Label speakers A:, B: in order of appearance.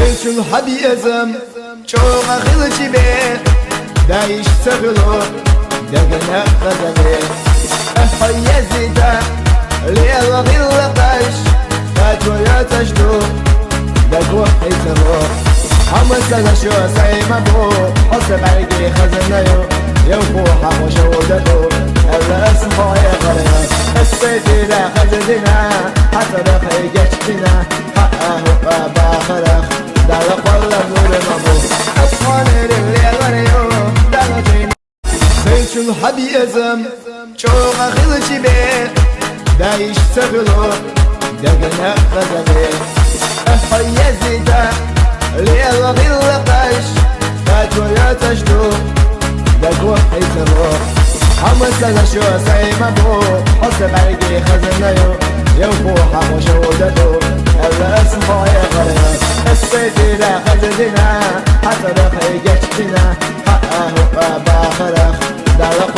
A: بيت الحبيزم شوق خلتي بيه دايش سغلو دقنا غزبي احيا زيدا ليل غلقاش فاتو يا تجدو دقو حيتمو حمس شو سايما بو حسب عيقي خزنايو يوفو حمو شودتو الا اسمو يا غريب السيدي لا خزدنا حتى رخي جشتنا حقه بابا خلق دار قول نور مبو اصفاني اللي غريو دار بيت الحبيزم شوق خلتي بيه دايش سغلو دقنا غزبي احيا زيدا ليل غلقاش فاتو يا تجدو دقو حيتمو حمس شو سايما بو حسب عيقي خزنايو يوفو حمو شودتو الا اسمو يا غريب السيدي لا خزدنا حتى رخي جشتنا حقه بابا خلق دار